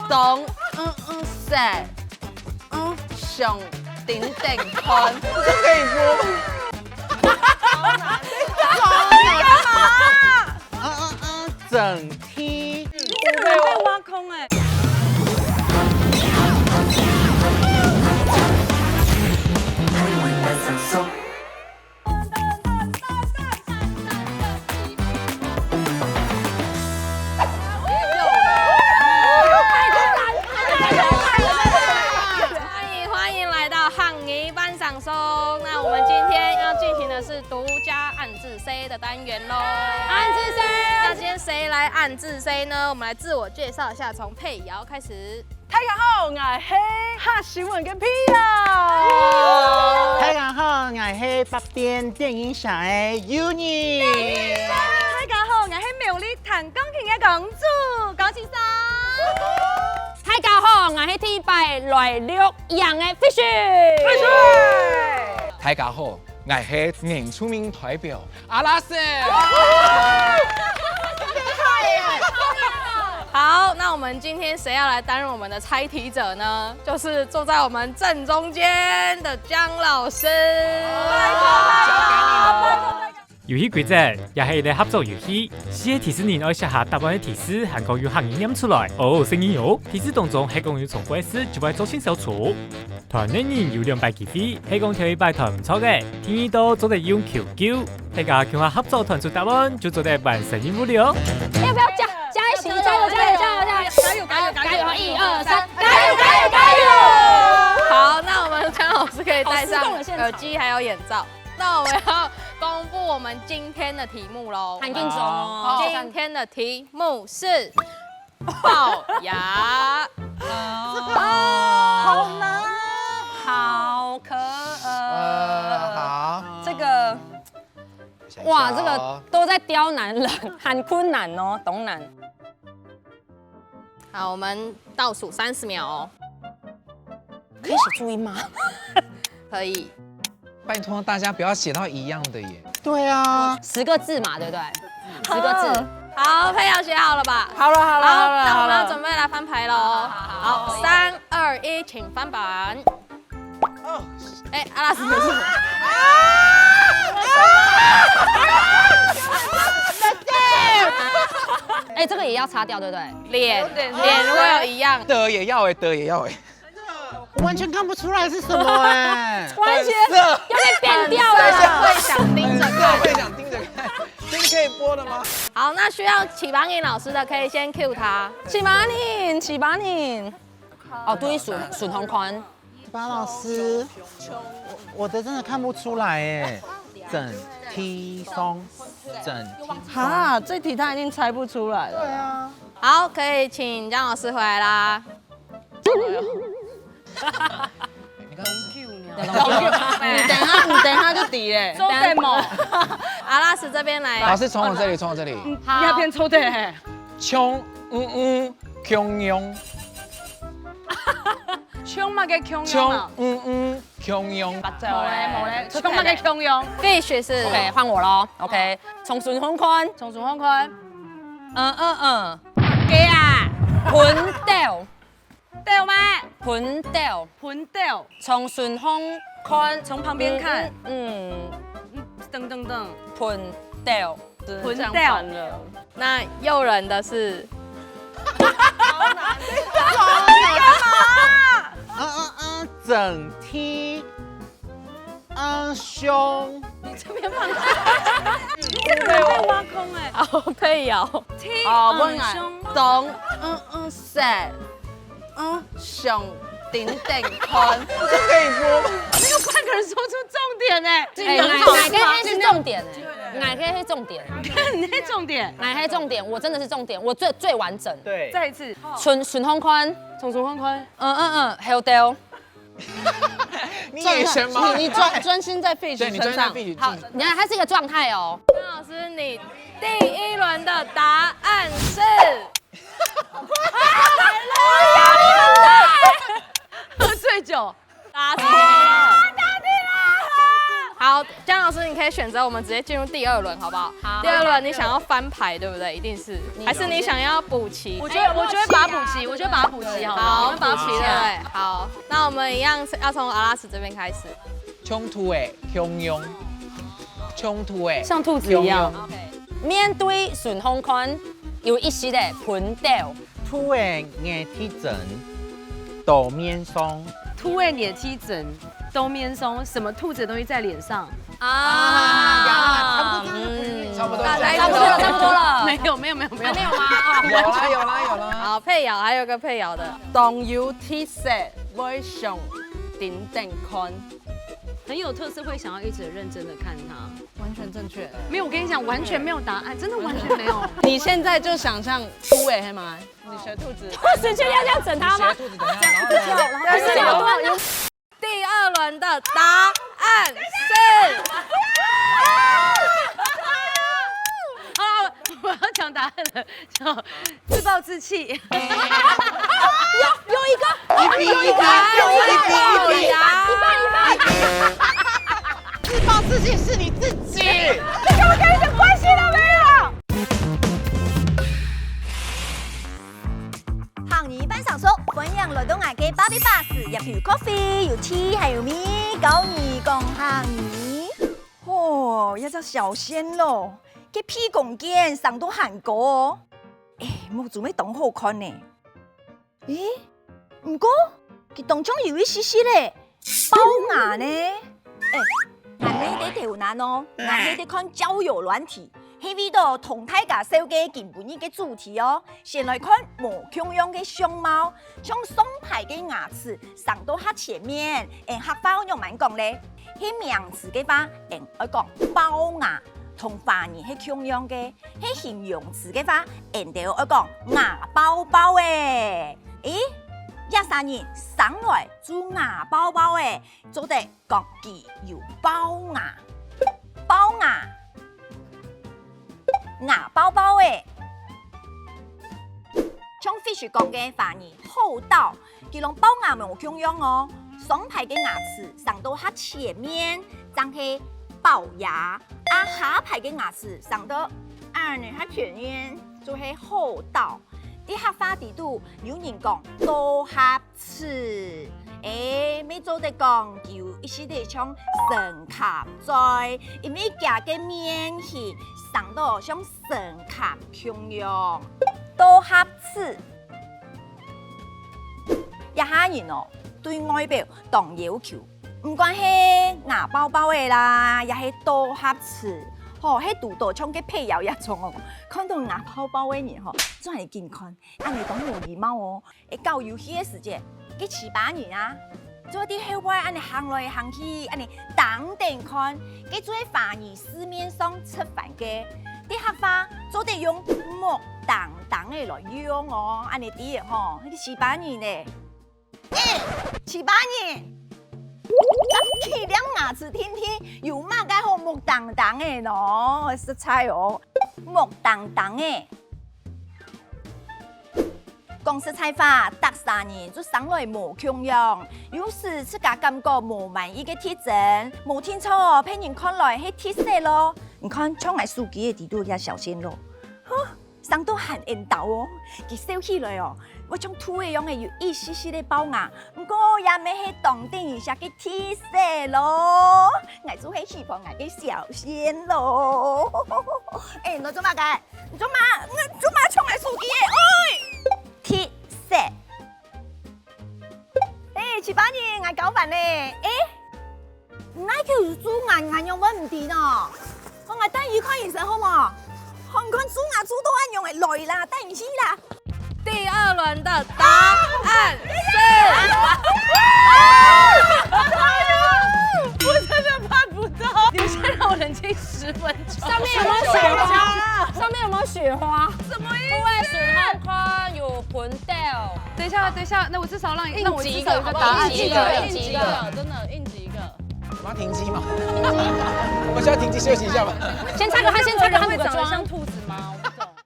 东西上顶顶宽，这可以播吗？整梯。这个人被挖空哎。欢迎来到汉语班上松。那我们今天要进行的是独家暗自 C 的单元喽。暗自 C， 那今天谁来暗自 C 呢？我们来自我介绍一下，从佩瑶开始。大家好，我是哈新闻嘅 P 啊。大家好，我是北边电影社的 Uni。大家好，我是苗栗弹鋼琴嘅公主高先生。大家好，我是 T 拜來錄樣嘅 Fish。大家好，我是原住民代表阿拉斯。好，那我们今天谁要来担任我们的猜题者呢？就是坐在我们正中间的姜老师。遊戲規則也係一個合作遊戲，四個提示人要寫下答案嘅提示，含講由行語念出來。哦，聲音有提示當中係講要重複一次，就會造成小錯。團內人有2敗機會，係講跳一敗團唔錯嘅，聽耳朵做得用 QQ， 大家叫下合作團出答案，就做得完成任務了。要不要加一起？加油！加油！加油！加油！加油！1、2、3，加油！加油！加油！好，那我们姜老师可以戴上耳机还有眼罩。那我们要公布我们今天的题目喽。很紧张哦。今天的题目是龅牙。好难，好可好，这个哇，这个都在刁难人，很困难哦，懂难。好，我们倒数30秒哦。可以写注音吗？可以。拜托大家不要写到一样的耶。对啊， 10个字嘛，对不对？10个字。好，佩瑶写好了吧？好了，那我们要准备来翻牌喽。好，3、2、1，请翻板。哎，阿拉斯是什么？哎，这个也要擦掉，对不对？脸如果有一样，的也要哎，的也要哎。完全看不出来是什么哎。完全色，有点扁掉会了。想盯着色看。会想盯着看，这是可以播的吗？好，那需要启邦颖老师的可以先 cue 他。起把你。哦，对，顺红宽。巴老师，我的真的看不出来哎。整梯松，整梯。哈，这题他一定猜不出来了。对啊。好，可以请姜老师回来啦。你等一下就敌嘞。周代某，阿拉斯这边来。老师从我这里，从我这里。你那边抽的嘿。穷穷庸，穷嘛嘅穷穷啊。穷庸。冇咧，穷嘛嘅穷庸。 Fish 是 OK， 换我喽。OK， 从顺红宽。从左宽宽。给啊，盆掉，掉咩？盆掉，盆掉。从顺风宽，从旁边看。噔，盆掉，盆掉。那诱人的是。整梯，胸。你这边放。这个人被挖空哎。好，佩瑶。哦，不然。东西上顶顶宽，这可以播吗？没有半个人说出重点哎。奶黑是重点哎，奶黑是重点，你那重点。奶黑重点，我真的是重点，我最完整。对。再一次。顺风宽，从左宽宽。好掉。你眼神吗？你专心在 Fish 对，你专身上。在必须。好，你看它是一个状态哦。姜老师，你第1轮的答案是。喝醉酒。答错了。答对了。好，好，江老师，你可以选择我们直接进入第2轮，好不好？好。第2轮你想要翻牌，对不对？一定是，还是你想要补齐？我觉得把它补齐，我觉得把它补齐好了。好，把它补齐对。好，那我们一样要从阿拉斯这边开始。冲突的汹涌，冲突的像兔子一样。面对顺风款，有一时的盆豆。兔的眼踢整，抖面松。兔尾脸踢整，都面松，什么兔子的东西在脸上？啊，差不多，差不多了。没有吗？有啦。好，配摇还有个配摇的，當要鐵石會上點定看，很有特色，会想要一直认真的看它。完全正确。没有，我跟你讲，完全没有答案，真的完全没有。你現在就想象兔尾黑嗎？你學兔子。是确定要这样整他吗？肚子等一下，但是有第2轮的答案是。好，我要讲答案了，就自暴自弃。有一个，一比，一半。自暴自弃是你自己。这跟我跟一点关系都没有。行业班上說，歡迎來到我嘅芭比巴士，入邊有 coffee 有 tea 還有米，教你講行業。哦，一隻小鮮咯，佢屁公肩上到韓國哦。冇做咩當好看呢？唔過佢當中有一絲絲咧包牙呢。我呢啲條男哦，我呢啲看交友軟體。喺呢度同大家紹介基本嘅主題哦。先來看毛孔樣嘅相貌，像雙排嘅牙齒上到黑前面，黑包用慢講咧。喺名詞嘅話，我講包牙，同反而係孔樣嘅。喺形容詞嘅話，就我講牙包包嘅。13年上來做牙包包嘅，做得講佢有包牙，包牙。牙包包誒，像 fish 講嘅反而厚道，佢用包牙毛孔樣哦，雙排嘅牙齒上到它前面，真係龅牙；下排嘅牙齒上到它前面就係厚道。啲黑花地度有人講多合齒，咩做得講叫一時地像神卡在，因為夾嘅面係上到像神卡평樣，多合齒。一下人哦，對外表當要求，唔管係牙包包嘅啦，也係多合齒。喺度度唱嘅配有一種哦，看到牙包包嘅人嗬，真係健康。按你講冇禮貌哦，搞遊戲嘅時節，佢7-8年啊，做啲後輩按你行來行去，按你等等看，佢做反而市面上出飯嘅，啲客花做得用木當當嘅來用哦，按你啲嗬，佢7-8年咧，7-8年。佢兩牙齒天天有乜解好木當當嘅咯，食菜哦，木當當嘅。講食菜法，13年就上來無窮樣，有時自家感覺無滿意嘅體質，冇聽錯，俾人看來係鐵色咯。你看，窗外書記嘅地度也小鮮咯，上到很緣投哦，佢笑起來哦。我種土嘅樣嘅有一絲絲嘅包牙，不過也未係當定一下嘅鐵色咯，我就係喜歡我嘅小鮮咯。你做乜嘅？你做乜衝嚟數機嘅？鐵色。7-8年我搞飯咧，我叫做牙用揾唔掂啊！我等於看醫生好冇？看看煮牙煮到按用嘅來啦，等唔起啦。第2輪的答案是，我真的辦不到，你们先讓我冷靜10分鐘。上面有沒有雪花？上面有沒有雪花？什麼意思？因為順風寬有盆豆。等一下，那我至少讓我應幾個答案，應幾個，真的應幾個。我們要停機嗎？我們需要停機休息一下嗎？先擦個汗，先擦個汗，會長得像補個妝。兔子。